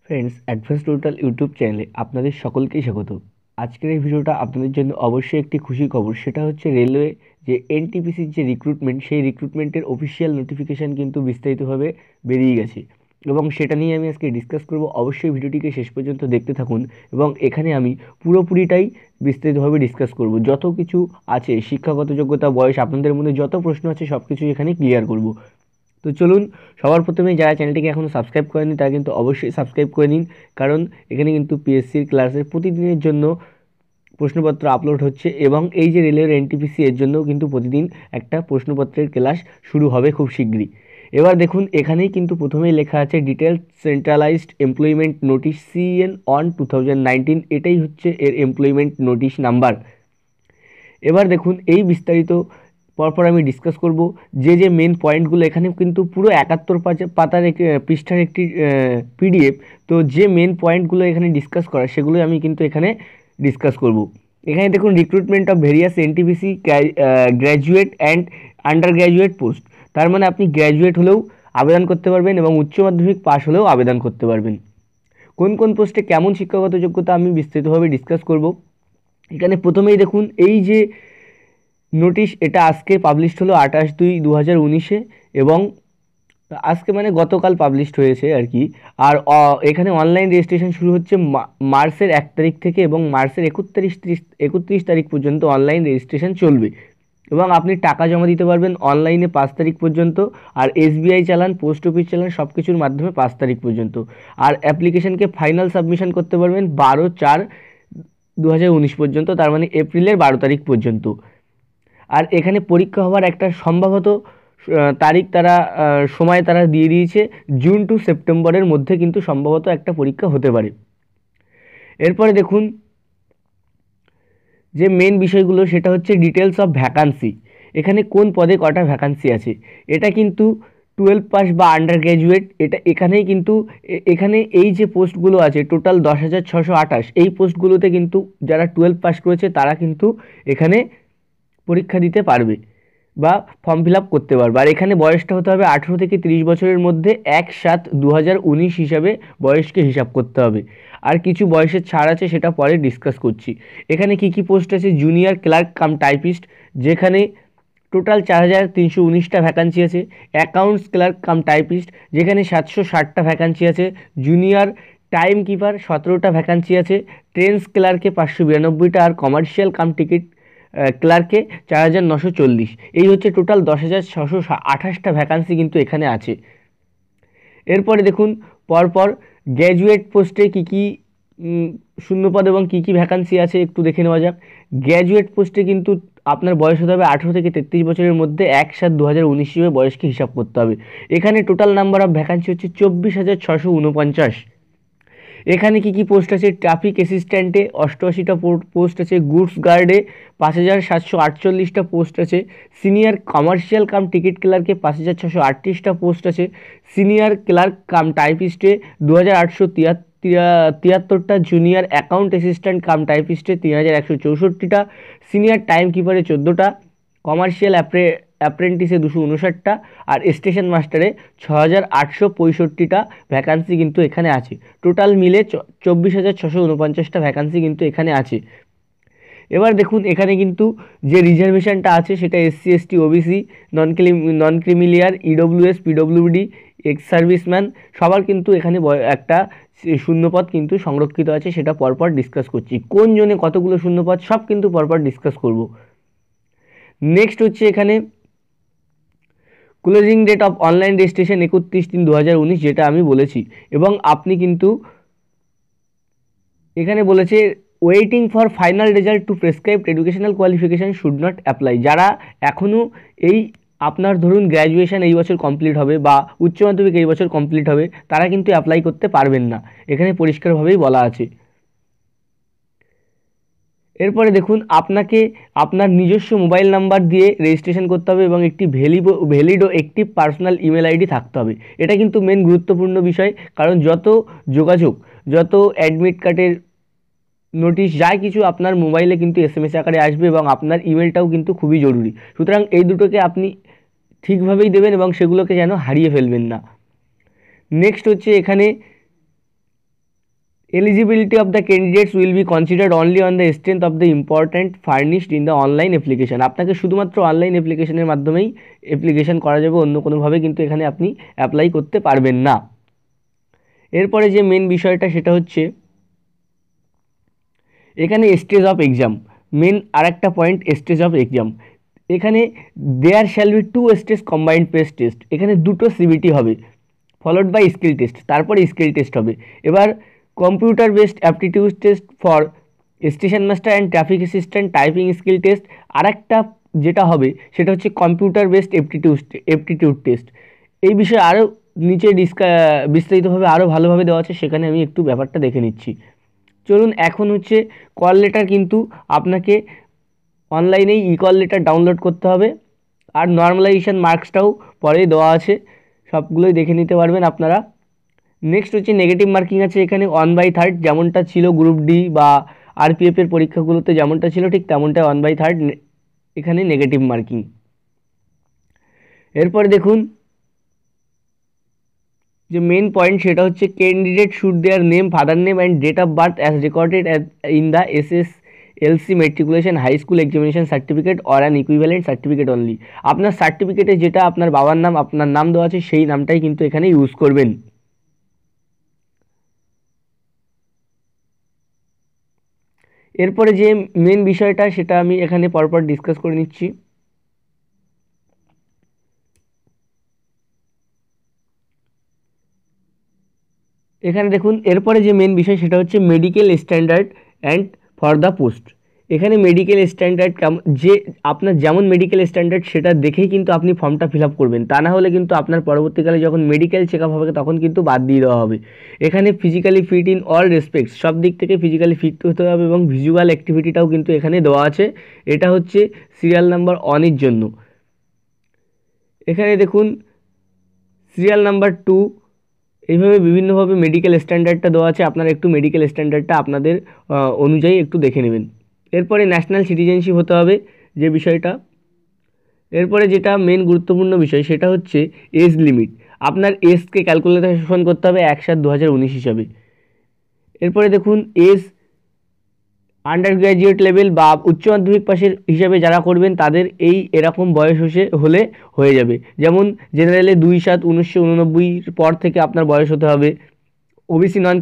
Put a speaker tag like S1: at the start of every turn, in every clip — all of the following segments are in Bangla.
S1: ফ্রেন্ডস, অ্যাডভান্স টোটাল ইউটিউব চ্যানেলে আপনাদের সকলকেই স্বাগত। আজকের এই ভিডিওটা আপনাদের জন্য অবশ্যই একটি খুশির খবর। সেটা হচ্ছে রেলওয়ে যে এনটিপিসির যে রিক্রুটমেন্ট, সেই রিক্রুটমেন্টের অফিসিয়াল নোটিফিকেশান কিন্তু বিস্তারিতভাবে বেরিয়ে গেছে এবং সেটা নিয়ে আমি আজকে ডিসকাস করব। অবশ্যই ভিডিওটিকে শেষ পর্যন্ত দেখতে থাকুন এবং এখানে আমি পুরোপুরিটাই বিস্তারিতভাবে ডিসকাস করব। যত কিছু আছে, শিক্ষাগত যোগ্যতা, বয়স, আপনাদের মধ্যে যত প্রশ্ন আছে সব কিছু এখানে ক্লিয়ার করব। তো চলুন, সবার প্রথমে যারা চ্যানেলটিকে এখনও সাবস্ক্রাইব করেনি তারা কিন্তু অবশ্যই সাবস্ক্রাইব করে নিন, কারণ এখানে কিন্তু পিএসসির ক্লাসের প্রতিদিনের জন্য প্রশ্নপত্র আপলোড হচ্ছে এবং এই যে রেলের এনটিপিসি এর জন্যও কিন্তু প্রতিদিন একটা প্রশ্নপত্রের ক্লাস শুরু হবে খুব শীঘ্রই। এবার দেখুন, এখানেই কিন্তু প্রথমেই লেখা আছে details centralised employment notice CN on 2019। এটাই হচ্ছে এর এমপ্লয়মেন্ট নোটিশ নাম্বার। এবার দেখুন, এই বিস্তারিত পরপর আমি ডিসকাস করব। যে মেন পয়েন্টগুলো এখানে কিন্তু পুরো 71 পাতার পৃষ্ঠার একটি পিডিএফ। তো যে মেন পয়েন্টগুলো এখানে ডিসকাস করা, সেগুলোই আমি কিন্তু এখানে ডিসকাস করব। এখানে দেখুন, recruitment of various NTPC graduate and under graduate post. তার মানে আপনি গ্র্যাজুয়েট হলেও আবেদন করতে পারবেন এবং উচ্চ মাধ্যমিক পাস হলেও আবেদন করতে পারবেন। কোন কোন পোস্টে কেমন শিক্ষাগত যোগ্যতা আমি বিস্তারিতভাবে ডিসকাস করব। এখানে প্রথমেই দেখুন, এই যে নোটিশ, এটা আজকে পাবলিশড হলো 28/2/2019 এবং আজকে মানে গতকাল পাবলিশড হয়েছে আর কি। আর এখানে অনলাইন রেজিস্ট্রেশন শুরু হচ্ছে মার্চের 1 তারিখ থেকে এবং মার্চের 31 তারিখ পর্যন্ত অনলাইন রেজিস্ট্রেশন চলবে এবং আপনি টাকা জমা দিতে পারবেন অনলাইনে 5 তারিখ পর্যন্ত। আর SBI চালান, পোস্ট অফিস চালান, সব কিছুর মাধ্যমে 5 তারিখ পর্যন্ত। আর অ্যাপ্লিকেশনকে ফাইনাল সাবমিশন করতে পারবেন 12/4/2019 পর্যন্ত, তার মানে এপ্রিলের 12 তারিখ পর্যন্ত। আর এখানে পরীক্ষা হওয়ার একটা সম্ভবত তারিখ তারা সময় তারা দিয়ে দিয়েছে, জুন টু সেপ্টেম্বরের মধ্যে কিন্তু সম্ভবত একটা পরীক্ষা হতে পারে। এরপরে দেখুন, যে মেন বিষয়গুলো সেটা হচ্ছে ডিটেলস অফ ভ্যাকান্সি। এখানে কোন পদে কটা ভ্যাকান্সি আছে। এটা কিন্তু 12 পাস বা আন্ডার গ্র্যাজুয়েট, এটা এখানেই কিন্তু এখানে এই যে পোস্টগুলো আছে টোটাল 10,628, এই পোস্টগুলোতে কিন্তু যারা 12 পাস করেছে তারা কিন্তু এখানে পরীক্ষা দিতে পারবে বা ফর্ম ফিল আপ করতে পারবে। আর এখানে বয়সটা হতে হবে 18 থেকে 30 বছরের মধ্যে। 1/7/2019 হিসাবে বয়সকে হিসাব করতে হবে। আর কিছু বয়সের ছাড় আছে, সেটা পরে ডিসকাস করছি। এখানে কি কি পোস্ট আছে, জুনিয়র ক্লার্ক কাম টাইপিস্ট, যেখানে টোটাল 4,319টা ভ্যাকান্সি আছে। অ্যাকাউন্টস ক্লার্ক কাম টাইপিস্ট, যেখানে 760টা ভ্যাকান্সি আছে। জুনিয়র টাইম কিপার 17টা ভ্যাকান্সি আছে। ট্রেন্স ক্লার্কে 592টা, আর কমার্শিয়াল কাম টিকিট ক্লার্কে 4,940। এই হচ্ছে টোটাল 10,628টা ভ্যাকান্সি কিন্তু এখানে আছে। এরপরে দেখুন, পরপর গ্র্যাজুয়েট পোস্টে কী কী শূন্যপদ এবং কী কী ভ্যাকান্সি আছে একটু দেখে নেওয়া যাক। গ্র্যাজুয়েট পোস্টে কিন্তু আপনার বয়স হতে হবে 18 থেকে 33 বছরের মধ্যে। 1/7/2019 হিসেবে বয়সকে হিসাব করতে হবে। এখানে টোটাল নাম্বার অফ ভ্যাকান্সি হচ্ছে 24,649। এখানে কি কি পোস্ট আছে, ট্রাফিক অ্যাসিস্ট্যান্টে 88টা পোস্ট আছে। গুডস গার্ডে 5,748টা পোস্ট আছে। সিনিয়র কমার্শিয়াল কাম টিকিট ক্লার্কে 5,638টা পোস্ট আছে। সিনিয়র ক্লার্ক কাম টাইপিস্টে 2,873টা। জুনিয়র অ্যাকাউন্ট অ্যাসিস্ট্যান্ট কাম টাইপিস্টে 3,164টা। সিনিয়র টাইম কিপারে 14টা। কমার্শিয়াল অ্যাপ্রেন্টিসে 259টা। আর স্টেশন মাস্টারে 6,865টা ভ্যাকান্সি কিন্তু এখানে আছে। টোটাল মিলে 24,649টা ভ্যাকান্সি কিন্তু এখানে আছে। এবার দেখুন, এখানে কিন্তু যে রিজার্ভেশনটা আছে সেটা SC ST OBC, নন creamy layer, EWS PWD, ex serviceman সবার কিন্তু এখানে একটা শূন্যপদ কিন্তু সংরক্ষিত আছে। সেটা পরপর ডিসকাস করছি। কোন জনে কতগুলো শূন্যপদ সব কিন্তু পরপর ডিসকাস করব। নেক্সট হচ্ছে এখানে closing date of online registration 31/3/2019, যেটা আমি বলেছি। এবং আপনি কিন্তু এখানে বলেছে waiting for final result to prescribed educational qualification should not apply. যারা এখনও এই আপনার ধরুন গ্র্যাজুয়েশন এই বছর কমপ্লিট হবে বা উচ্চ মাধ্যমিক এই বছর কমপ্লিট হবে, তারা কিন্তু অ্যাপ্লাই করতে পারবেন না, এখানে পরিষ্কারভাবেই বলা আছে। এরপরে দেখুন, আপনাকে আপনার নিজস্ব মোবাইল নাম্বার দিয়ে রেজিস্ট্রেশন করতে হবে এবং একটি ভ্যালিড ও একটি পার্সোনাল ইমেল আইডি থাকতে হবে। এটা কিন্তু মেন গুরুত্বপূর্ণ বিষয়, কারণ যত যোগাযোগ, যত অ্যাডমিট কার্ডের নোটিশ, যা কিছু আপনার মোবাইলে কিন্তু SMS আকারে আসবে এবং আপনার ইমেলটাও কিন্তু খুবই জরুরি। সুতরাং এই দুটোকে আপনি ঠিকভাবেই দেবেন এবং সেগুলোকে যেন হারিয়ে ফেলবেন না। নেক্সট হচ্ছে এখানে Eligibility of the candidates will be considered only on the strength of the important furnished in the online application. আপনাকে শুধুমাত্র অনলাইন অ্যাপ্লিকেশনের মাধ্যমেই অ্যাপ্লিকেশন করা যাবে, অন্য কোনোভাবে কিন্তু এখানে আপনি অ্যাপ্লাই করতে পারবেন না। এরপরে যে মেন বিষয়টা সেটা হচ্ছে এখানে স্টেজ অফ এক্সাম, মেন আরেকটা পয়েন্ট স্টেজ অফ এক্সাম। এখানে there shall be 2 stage combined pace test, এখানে দুটো সিবিটি হবে ফলোড বাই স্কিল টেস্ট, তারপরে স্কিল টেস্ট হবে। এবার computer based aptitude test for station master and traffic assistant typing skill test. আরেকটা যেটা হবে সেটা হচ্ছে কম্পিউটার বেসড অ্যাপটিটিউড টেস্ট। এই বিষয়ে আরও নিচে বিস্তারিতভাবে আরও ভালোভাবে দেওয়া আছে, সেখানে আমি একটু ব্যাপারটা দেখে নিচ্ছি। চলুন, এখন হচ্ছে কল লেটার কিন্তু আপনাকে অনলাইনেই কল লেটার ডাউনলোড করতে হবে, আর নর্মালাইজেশন মার্কসটাও পরে দেওয়া আছে, সবগুলোই দেখে নিতে পারবেন আপনারা। নেক্সট হচ্ছে নেগেটিভ মার্কিং আছে এখানে 1/3, যেমনটা ছিল গ্রুপ ডি বা আরপিএফের পরীক্ষাগুলোতে যেমনটা ছিল ঠিক তেমনটাই 1/3 এখানে নেগেটিভ মার্কিং। এরপরে দেখুন যে মেন পয়েন্ট সেটা হচ্ছে candidate should their name, father name and date of birth as recorded in the SSLC matriculation high school examination certificate or an equivalent certificate only. আপনার সার্টিফিকেটে যেটা আপনার বাবার নাম, আপনার নাম দেওয়া আছে সেই নামটাই কিন্তু এখানে ইউজ করবেন। এরপরে যে মেন বিষয়টা সেটা আমি এখানে পরপর ডিসকাস করে নিচ্ছি। এখানে দেখুন এরপরে যে মেন বিষয় সেটা হচ্ছে medical standard and for the post. এখানে মেডিকেল স্ট্যান্ডার্ড যে আপনার যেমন মেডিকেল স্ট্যান্ডার্ড সেটা দেখেই কিন্তু আপনি ফর্মটা ফিল আপ করবেন, তা না হলে কিন্তু আপনার পরবর্তীকালে যখন মেডিকেল চেক আপ হবে তখন কিন্তু বাদ দিয়ে দেওয়া হবে। এখানে physically fit in all respects, সব দিক থেকে ফিজিক্যালি ফিট হতে হবে, এবং ভিজুয়াল অ্যাক্টিভিটিটাও কিন্তু এখানে দেওয়া আছে। এটা হচ্ছে সিরিয়াল নাম্বার 1 এর জন্য। এখানে দেখুন সিরিয়াল নাম্বার 2, এইভাবে বিভিন্নভাবে মেডিকেল স্ট্যান্ডার্ডটা দেওয়া আছে, আপনারা একটু মেডিকেল স্ট্যান্ডার্ডটা আপনাদের অনুযায়ী একটু দেখে নেবেন। এরপরে ন্যাশনাল সিটিজেনশিপ হতে হবে যে বিষয়টা। এরপরে যেটা মেন গুরুত্বপূর্ণ বিষয় সেটা হচ্ছে এজ লিমিট, আপনার এজকে ক্যালকুলেশন করতে হবে 1/7/2019 হিসাবে। এরপরে দেখুন এজ আন্ডার গ্র্যাজুয়েট লেভেল বা উচ্চ মাধ্যমিক পাশের হিসাবে যারা করবেন তাদের এরকম বয়স হলে হয়ে যাবে। যেমন জেনারেলে 2/7/1989 পর থেকে আপনার বয়স হতে হবে, ওবিসি নন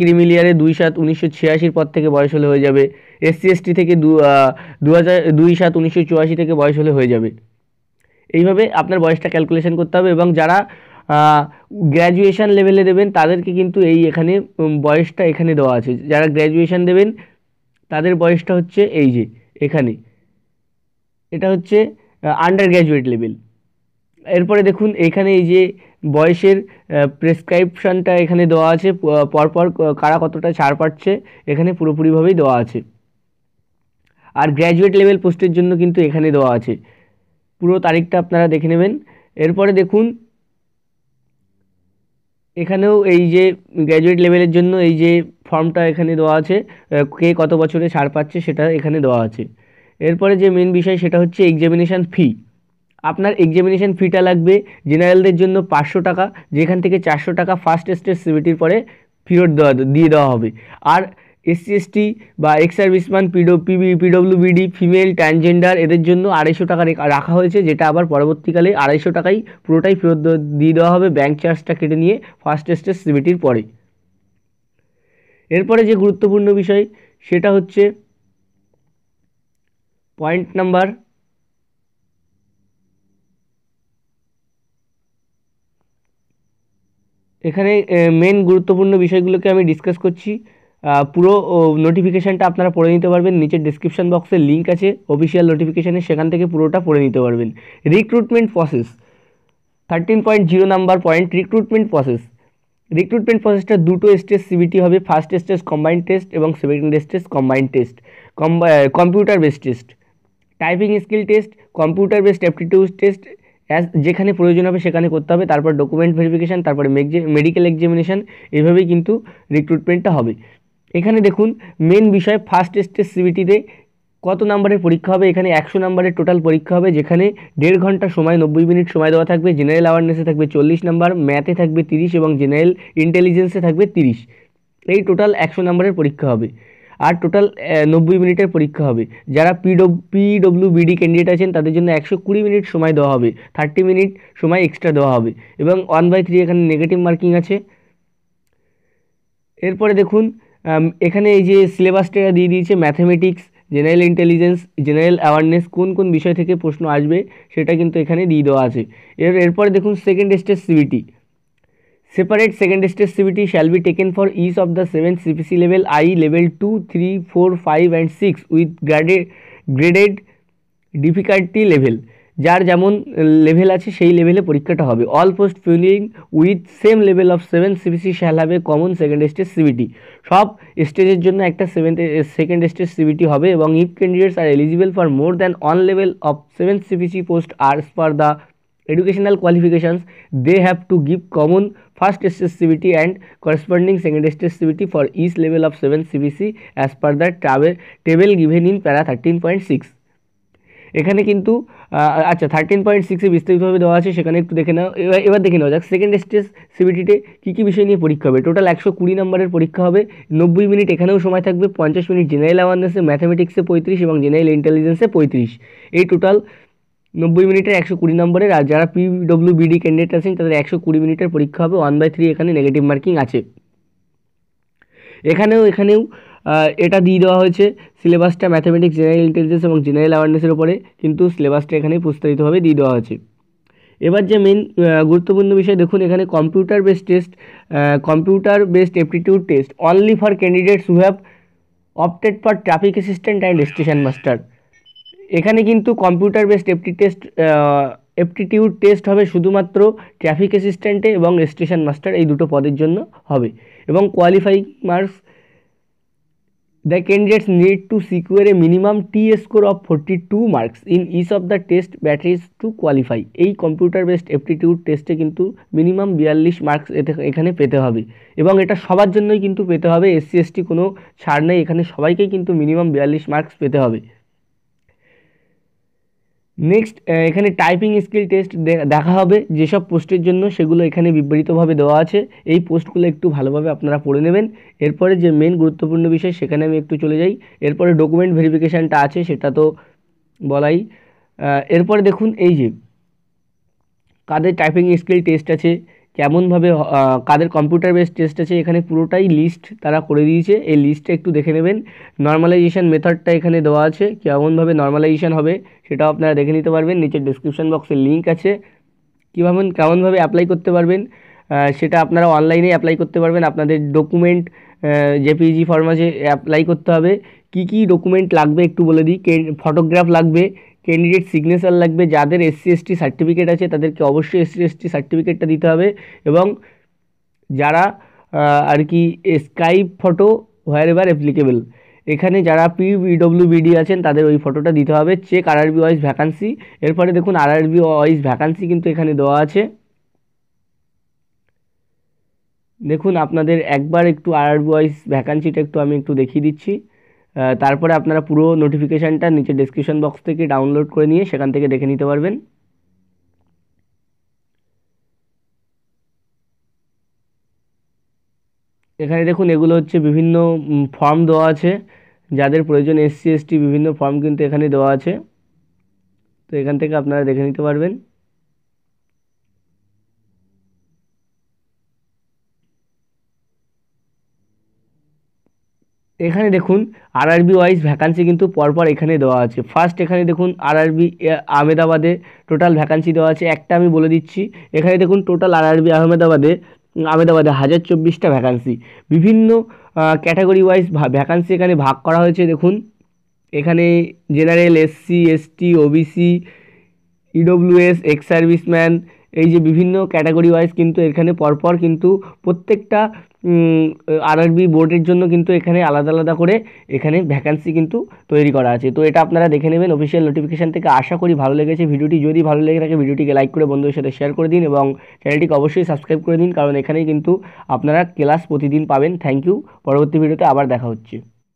S1: ক্রিমিলিয়ারে 2/7/1986 পর থেকে বয়স হলে হয়ে যাবে, SC/ST থেকে 2/7/1984 থেকে বয়স হলে হয়ে যাবে। এইভাবে আপনার বয়সটা ক্যালকুলেশন করতে হবে, এবং যারা গ্র্যাজুয়েশন লেভেলে দেবেন তাদেরকে কিন্তু এখানে বয়সটা এখানে দেওয়া আছে। যারা গ্র্যাজুয়েশন দেবেন তাদের বয়সটা হচ্ছে এই যে এখানে, এটা হচ্ছে আন্ডার গ্র্যাজুয়েট লেভেল। এরপরে দেখুন এখানে এই যে বয়সের প্রেসক্রাইপশনটা এখানে দেওয়া আছে, পরপর কারা কতটা ছাড় পাচ্ছে এখানে পুরোপুরিভাবেই দেওয়া আছে। আর গ্র্যাজুয়েট লেভেল পোস্টের জন্য কিন্তু এখানে দেওয়া আছে, পুরো তারিখটা আপনারা দেখে নেবেন। এরপরে দেখুন এখানেও এই যে গ্র্যাজুয়েট লেভেলের জন্য এই যে ফর্মটা এখানে দেওয়া আছে, কে কত বছরে ছাড় পাচ্ছে সেটা এখানে দেওয়া আছে। এরপরে যে মেন বিষয় সেটা হচ্ছে এক্সামিনেশান ফি। আপনার এক্সামিনেশান ফিটা লাগবে জেনারেলদের জন্য 500 টাকা, যেখান থেকে 400 টাকা ফার্স্ট স্টেজ সিবিটির পরে ফেরত দিয়ে দেওয়া হবে। আর SC/ST বা ex serviceman, PWBD, female, transgender এদের জন্য 250 টাকা রাখা হয়েছে, যেটা আবার পরবর্তীকালে 250 টাকাই পুরোটাই ফেরত দিয়ে দেওয়া হবে, ব্যাঙ্ক চার্জটা কেটে নিয়ে ফার্স্ট স্টেজ সিবিটির পরে। এরপরে যে গুরুত্বপূর্ণ বিষয় সেটা হচ্ছে পয়েন্ট নাম্বার এখানে মেন গুরুত্বপূর্ণ বিষয়গুলোকে আমি ডিসকাস করছি। পুরো নোটিফিকেশানটা আপনারা পড়ে নিতে পারবেন, নিচের ডিসক্রিপশান বক্সে লিঙ্ক আছে অফিসিয়াল নোটিফিকেশানের, সেখান থেকে পুরোটা পড়ে নিতে পারবেন। Recruitment process 13.0 number point, recruitment প্রসেসটা দুটো স্টেজ সিবিটি হবে, ফার্স্ট স্টেজ কম্বাইন্ড টেস্ট এবং second stage combined test, computer based test, typing skill test, computer based aptitude test যেখানে প্রয়োজন হবে সেখানে করতে হবে, তারপর ডকুমেন্ট ভেরিফিকেশান, তারপরে মেডিকেল এক্সামিনেশান, এইভাবেই কিন্তু রিক্রুটমেন্টটা হবে। এখানে দেখুন মেন বিষয় ফার্স্ট স্টেজ সিবিটিতে কত নাম্বারের পরীক্ষা হবে। এখানে 100 নাম্বারের টোটাল পরীক্ষা হবে, যেখানে 1.5 ঘন্টা সময় 90 মিনিট সময় দেওয়া থাকবে। জেনারেল অ্যাওয়ারনেসে থাকবে 40 নাম্বার, ম্যাথে থাকবে 30 এবং জেনারেল ইন্টেলিজেন্সে থাকবে 30। এই টোটাল 100 নম্বরের পরীক্ষা হবে। আর টোটাল 90 মিনিটের পরীক্ষা হবে। যারা পিডব্লিউবিডি ক্যান্ডিডেট আছেন তাদের জন্য 120 মিনিট সময় দেওয়া হবে, 30 মিনিট সময় এক্সট্রা দেওয়া হবে এবং 1/3 এখানে নেগেটিভ মার্কিং আছে। এরপরে দেখুন এখানে এই যে সিলেবাসটা দিয়ে দিয়েছে, mathematics, general intelligence, general awareness, কোন কোন বিষয় থেকে প্রশ্ন আসবে সেটা কিন্তু এখানে দিয়ে দেওয়া আছে। এরপরে দেখুন second stage CBT. Separate second stage CBT shall be taken for each of the 7 CPC level, i level 2, 3, 4, 5 and 6 with graded difficulty level, যার যেমন লেভেল আছে সেই লেভেলে পরীক্ষাটা হবে। All post filling with same level of 7 CPC shall have a common second stage CBT. সব স্টেজের জন্য একটা সেকেন্ড স্টেজ সিবিটি হবে এবং if candidates are eligible for more than one level of 7 CPC post are for the educational qualifications, they have to give common first stage CBT and corresponding second stage CBT for each level of 7 CPC as per the table given in para 13.6। এখানে কিন্তু আচ্ছা 13.6 বিস্তারিতভাবে দেওয়া আছে, সেখানে একটু দেখে নাও। এবার দেখে নেওয়া যাক সেকেন্ড স্টেজ সিবিটিতে কী কী বিষয় নিয়ে পরীক্ষা হবে। টোটাল 120 নম্বরের পরীক্ষা হবে, 90 মিনিট এখানেও সময় থাকবে, 50 মিনিট জেনারেল অ্যাওয়ারনেসে, ম্যাথামেটিক্সে 35 এবং জেনারেল ইন্টেলিজেন্সে 35। এই টোটাল 90 মিনিটের 120 নম্বরের। আর যারা পিডব্লিউবিডি ক্যান্ডিডেট আছেন তাদের 120 মিনিটের পরীক্ষা হবে, 1/3 এখানে নেগেটিভ মার্কিং আছে। এখানেও এটা দিয়ে দেওয়া হয়েছে সিলেবাসটা ম্যাথামেটিক্স, জেনারেল ইন্টেলিজেন্স এবং জেনারেল অ্যাওয়ারনেসের উপরে, কিন্তু সিলেবাসটা এখানে বিস্তারিতভাবে দিয়ে দেওয়া হয়েছে। এবার যে মেন গুরুত্বপূর্ণ বিষয় দেখুন, এখানে computer based aptitude test only for candidates who have opted for traffic assistant and station master. এখানে কিন্তু কম্পিউটার বেসড এপটিটিউড টেস্ট হবে শুধুমাত্র ট্রাফিক অ্যাসিস্ট্যান্টে এবং স্টেশন মাস্টার এই দুটো পদের জন্য হবে। এবং qualifying marks, the candidates need to secure a minimum T score of 42 marks in each of the test batteries to qualify. এই কম্পিউটার বেসড এপটিটিউড টেস্টে কিন্তু মিনিমাম 42 মার্কস এখানে পেতে হবে এবং এটা সবার জন্যই কিন্তু পেতে হবে, SC ST কোনো ছাড় নেই, এখানে সবাইকেই কিন্তু মিনিমাম 42 মার্কস পেতে হবে। নেক্সট এখানে টাইপিং স্কিল টেস্ট দেখা হবে যেসব পোস্টের জন্য, সেগুলো এখানে বিবৃতভাবে দেওয়া আছে। এই পোস্টগুলো একটু ভালোভাবে আপনারা পড়ে নেবেন। এরপরে যে মেন গুরুত্বপূর্ণ বিষয় সেখানে আমি একটু চলে যাই। এরপরে ডকুমেন্ট ভেরিফিকেশানটা আছে, সেটা তো বলাই। এরপরে দেখুন এই যে কাদের টাইপিং স্কিল টেস্ট আছে, কেমনভাবে কাদের কম্পিউটার বেস টেস্ট আছে, এখানে পুরোটাই লিস্ট তারা করে দিয়েছে। এই লিস্টটা একটু দেখে নেবেন। নর্মালাইজেশন মেথডটা এখানে দেওয়া আছে, কেমনভাবে নর্মালাইজেশন হবে সেটাও আপনারা দেখে নিতে পারবেন। নিচের ডিসক্রিপশন বক্সে লিঙ্ক আছে, কেমনভাবে অ্যাপ্লাই করতে পারবেন সেটা আপনারা অনলাইনে অ্যাপ্লাই করতে পারবেন। আপনাদের ডকুমেন্ট জেপিজি ফরম্যাটে অ্যাপ্লাই করতে হবে। কি কি ডকুমেন্ট লাগবে একটু বলে দিই। ফটোগ্রাফ লাগবে, ক্যান্ডিডেট সিগনেচার লাগবে, যাদের SC ST সার্টিফিকেট আছে তাদেরকে অবশ্যই SC ST সার্টিফিকেটটা দিতে হবে এবং যারা আর কি scribe photo wherever applicable, এখানে যারা পিডব্লিউবিডি আছেন তাদের ওই ফটোটা দিতে হবে। Check RRB wise vacancy. এরপরে দেখুন RRB ওয়াইজ ভ্যাকান্সি কিন্তু এখানে দেওয়া আছে। দেখুন আপনাদের একবার একটু RRB ওয়াইজ ভ্যাকান্সিটা আমি একটু দেখিয়ে দিচ্ছি, তারপরে আপনারা পুরো নোটিফিকেশানটা নিচে ডেসক্রিপশন বক্স থেকে ডাউনলোড করে নিয়ে সেখান থেকে দেখে নিতে পারবেন। এখানে দেখুন এগুলো হচ্ছে বিভিন্ন ফর্ম দেওয়া আছে, যাদের প্রয়োজন SC ST বিভিন্ন ফর্ম কিন্তু এখানে দেওয়া আছে, তো এখান থেকে আপনারা দেখে নিতে পারবেন। এখানে দেখুন RRB ওয়াইজ ভ্যাকান্সি কিন্তু পরপর এখানে দেওয়া আছে। ফার্স্ট এখানে দেখুন RRB আহমেদাবাদে টোটাল ভ্যাকান্সি দেওয়া আছে, একটা আমি বলে দিচ্ছি। এখানে দেখুন টোটাল RRB আহমেদাবাদে 1024টা ভ্যাকান্সি, বিভিন্ন ক্যাটাগরি ওয়াইজ ভ্যাকান্সি এখানে ভাগ করা হয়েছে। দেখুন এখানে general, SC ST, OBC, EWS, ex serviceman, এই যে বিভিন্ন ক্যাটাগরি ওয়াইজ কিন্তু এখানে পরপর কিন্তু প্রত্যেকটা RRB বোর্ডের জন্য কিন্তু এখানে আলাদা আলাদা করে এখানে ভ্যাকান্সি কিন্তু তৈরি করা আছে। তো এটা আপনারা দেখে নেবেন অফিসিয়াল নোটিফিকেশান থেকে। আশা করি ভালো লেগেছে ভিডিওটি। যদি ভালো লেগে থাকে ভিডিওটিকে লাইক করে বন্ধুদের সাথে শেয়ার করে দিন এবং চ্যানেলটিকে অবশ্যই সাবস্ক্রাইব করে দিন, কারণ এখানেই কিন্তু আপনারা ক্লাস প্রতিদিন পাবেন। Thank you. পরবর্তী ভিডিওতে আবার দেখা হচ্ছে।